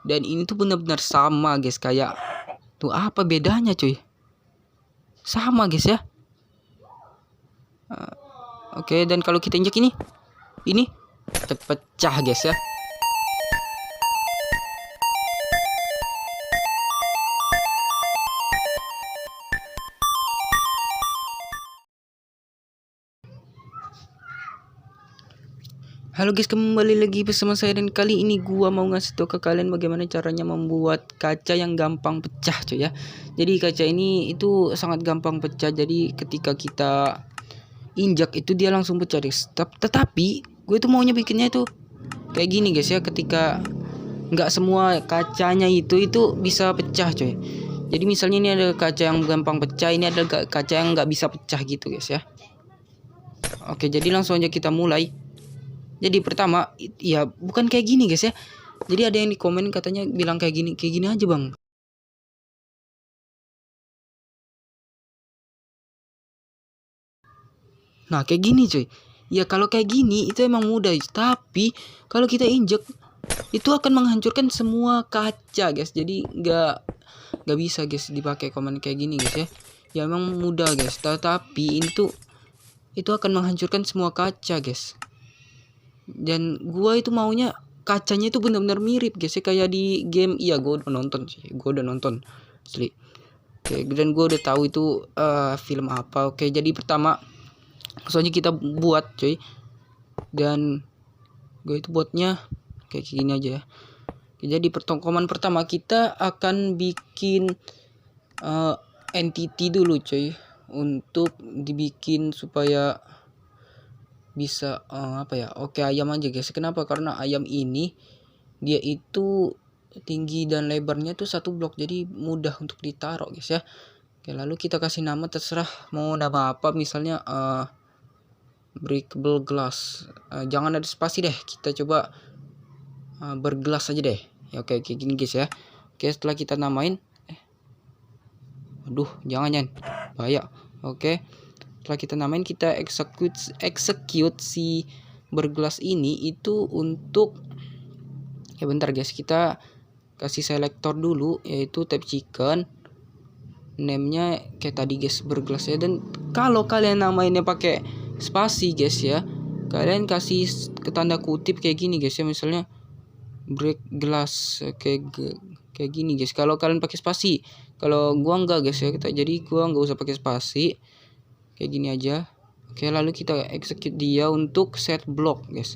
Dan ini tuh benar-benar sama guys, kayak tuh apa bedanya cuy? Sama guys ya. Oke, dan kalau kita injak ini pecah guys ya. Halo guys, kembali lagi bersama saya, dan kali ini gua mau ngasih tau ke kalian bagaimana caranya membuat kaca yang gampang pecah cuy ya. Jadi kaca ini itu sangat gampang pecah, jadi ketika kita injak itu dia langsung pecah guys. Tetapi gue itu maunya bikinnya itu kayak gini guys ya, ketika nggak semua kacanya itu bisa pecah cuy. Jadi misalnya ini ada kaca yang gampang pecah, ini ada kaca yang nggak bisa pecah gitu guys ya. Oke, jadi langsung aja kita mulai. Jadi pertama, ya bukan kayak gini guys ya. Jadi ada yang di komen katanya bilang kayak gini aja bang. Nah kayak gini cuy. Ya kalau kayak gini itu emang mudah, tapi kalau kita injek itu akan menghancurkan semua kaca guys. Jadi nggak bisa guys dipakai komen kayak gini guys ya. Ya emang mudah guys, tetapi itu akan menghancurkan semua kaca guys. Dan gua itu maunya kacanya itu benar-benar mirip guys ya, kayak di game. Iya, gua udah nonton sih, asli. Oke, dan gua udah tahu itu film apa. Oke, jadi pertama soalnya kita buat cuy, dan gue itu buatnya kayak gini aja ya. Oke, jadi komen pertama kita akan bikin entity dulu cuy, untuk dibikin supaya bisa apa ya. Oke, ayam aja guys. Kenapa? Karena ayam ini dia itu tinggi dan lebarnya tuh 1 blok, jadi mudah untuk ditaruh guys ya. Oke, lalu kita kasih nama, terserah mau nama apa, misalnya breakable glass. Jangan ada spasi deh, kita coba bergelas aja deh ya. Oke, kayak gini guys ya. Oke, setelah kita namain aduh jangan bahaya. Oke, setelah kita namain, kita execute si bergelas ini itu untuk ya. Bentar guys, kita kasih selektor dulu, yaitu tab chicken, name-nya kayak tadi guys, bergelas ya. Dan kalau kalian namainnya pakai spasi guys ya, kalian kasih ke tanda kutip kayak gini guys ya, misalnya break glass kayak gini guys. Kalau kalian pakai spasi, kalau gua enggak guys ya, jadi gua nggak usah pakai spasi, kayak gini aja. Oke, lalu kita execute dia untuk set block guys.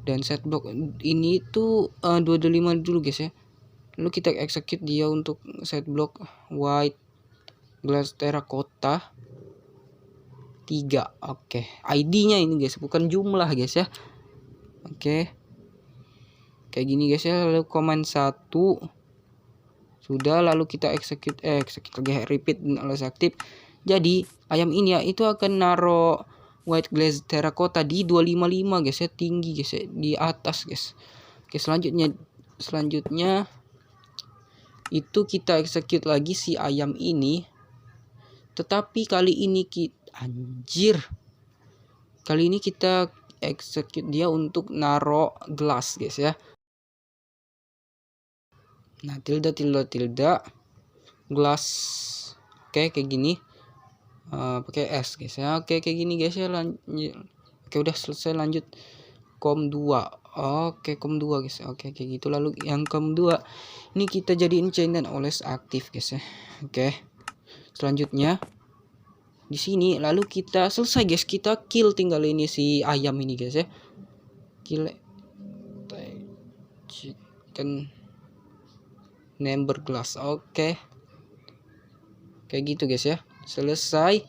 Dan set block ini tuh 225 dulu guys ya. Lalu kita execute dia untuk set block white glass terracotta 3. Oke, ID-nya ini guys, bukan jumlah guys ya. Oke, kayak gini guys ya. Lalu command 1 sudah, lalu kita execute lagi, repeat dan alas aktif. Jadi ayam ini ya itu akan naro white glass terracotta di 255 guys ya, tinggi guys ya, di atas guys. Oke, selanjutnya itu kita execute lagi si ayam ini, tetapi kali ini kita execute dia untuk naro gelas guys ya. Nah, tilde gelas. Oke, kayak gini. Pakai S guys ya. Oke, kayak gini guys ya. Oke, udah selesai, lanjut com 2. Oke, com 2 guys. Oke, kayak gitu. Lalu yang com 2 ini kita jadiin chain dan always aktif guys ya. Oke, selanjutnya di sini lalu kita selesai guys, kita kill tinggal ini si ayam ini guys ya. Kill chicken number glass. Oke, kayak gitu guys ya. Selesai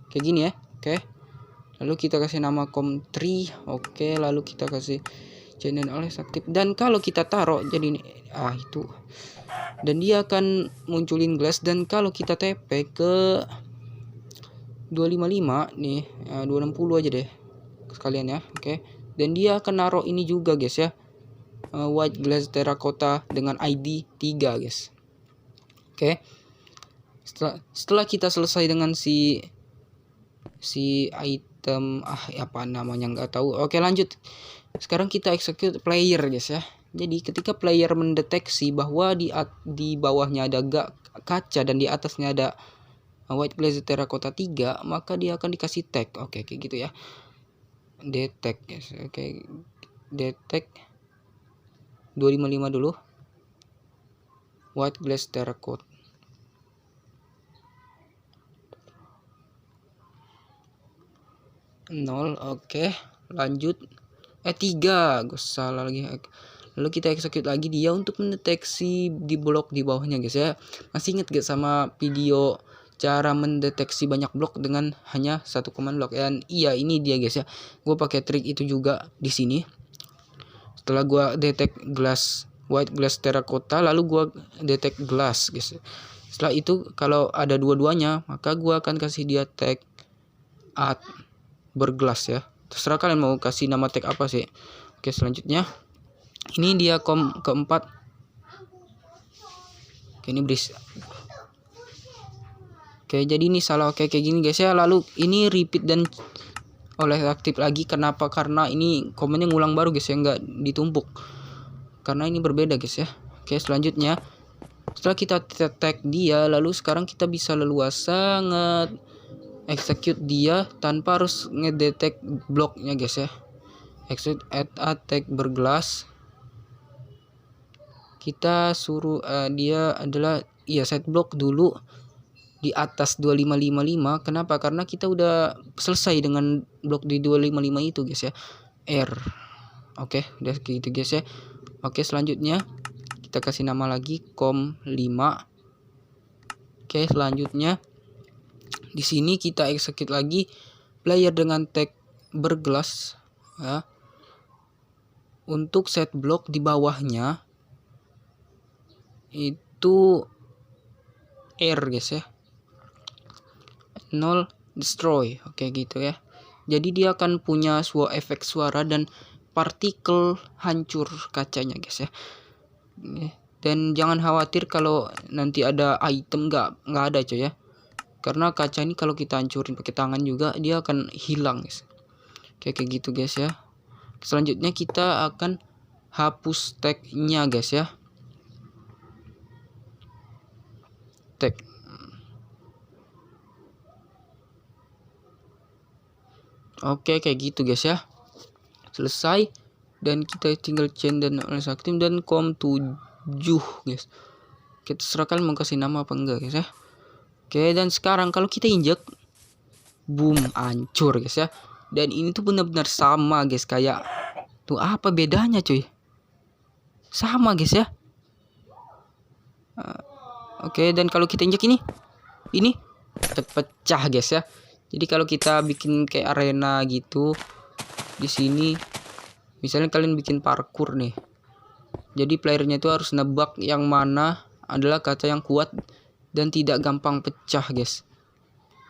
kayak gini ya. Oke, lalu kita kasih nama com3. Oke, lalu kita kasih channel oleh aktif, dan kalau kita taruh jadi ini itu, dan dia akan munculin glass. Dan kalau kita TP ke 255 nih, 260 aja deh sekalian ya. Oke, dan dia akan naruh ini juga guys ya, white glass terracotta dengan ID 3 guys. Oke, setelah kita selesai dengan si item apa namanya nggak tahu. Oke, lanjut. Sekarang kita execute player guys ya. Jadi ketika player mendeteksi bahwa di bawahnya ada kaca dan di atasnya ada white glaze terracotta 3, maka dia akan dikasih tag. Oke, kayak gitu ya. Detect, guys. Oke. Detect 255 dulu. White glaze terracotta. Nol. Oke, lanjut. 3, gue salah lagi. Lalu kita execute lagi dia untuk mendeteksi di blok di bawahnya, guys ya. Masih inget gak sama video cara mendeteksi banyak blok dengan hanya satu command block? Dan iya, ini dia guys ya. Gue pakai trik itu juga di sini. Setelah gue detect white glass terracotta, lalu gue detect glass, guys. Setelah itu kalau ada dua-duanya, maka gue akan kasih dia tag add berglass ya. Terserah kalian mau kasih nama tag apa sih. Oke, selanjutnya ini dia keempat. Oke, ini bris. Oke, jadi ini salah. Oke, kayak gini guys ya. Lalu ini repeat dan oleh aktif lagi. Kenapa? Karena ini komennya ngulang baru guys ya, nggak ditumpuk. Karena ini berbeda guys ya. Oke, selanjutnya setelah kita tag dia, lalu sekarang kita bisa leluasa execute dia tanpa harus ngedetect bloknya guys ya. Execute add tag berglass. Kita suruh dia adalah set block dulu di atas 2555. Kenapa? Karena kita udah selesai dengan blok di 255 itu guys ya. R. Oke, udah gitu guys ya. Oke, selanjutnya kita kasih nama lagi com5. Oke, selanjutnya di sini kita execute lagi player dengan tag berglass ya. Untuk set block di bawahnya itu R guys ya. 0 destroy. Oke, gitu ya. Jadi dia akan punya efek suara dan partikel hancur kacanya guys ya. Dan jangan khawatir kalau nanti ada item, nggak ada coy ya. Karena kaca ini kalau kita hancurin pakai tangan juga dia akan hilang guys. Oke, kayak gitu guys ya. Selanjutnya kita akan hapus tagnya guys ya. Tag. Oke, kayak gitu guys ya. Selesai dan kita tinggal change dan aktif dan com7 guys. Kita serah kalian mau kasih nama apa enggak guys ya. Oke, dan sekarang kalau kita injek, boom, hancur guys ya. Dan ini tuh benar-benar sama guys, kayak tuh apa bedanya cuy? Sama guys ya. Oke, dan kalau kita injek ini terpecah guys ya. Jadi kalau kita bikin kayak arena gitu di sini, misalnya kalian bikin parkour nih. Jadi playernya itu harus nebak yang mana adalah kaca yang kuat dan tidak gampang pecah guys.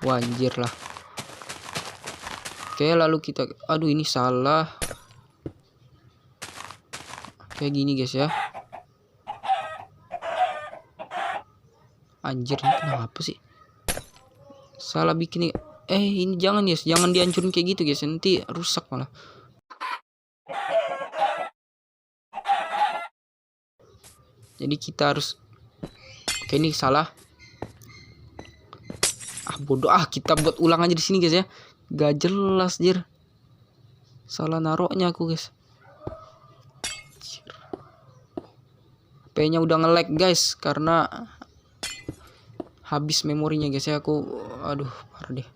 Wanjir lah. Oke, lalu kita, aduh ini salah. Kayak gini guys ya. Anjir, ini kenapa sih? Salah bikin nih. Ini jangan guys, jangan dihancurin kayak gitu guys, nanti rusak malah. Jadi kita harus, oke ini salah. Bodoh kita buat ulang aja di sini guys ya. Gak jelas jir. Salah naroknya aku guys. HP-nya udah nge-lag guys karena habis memorinya guys ya. Aku aduh parah deh.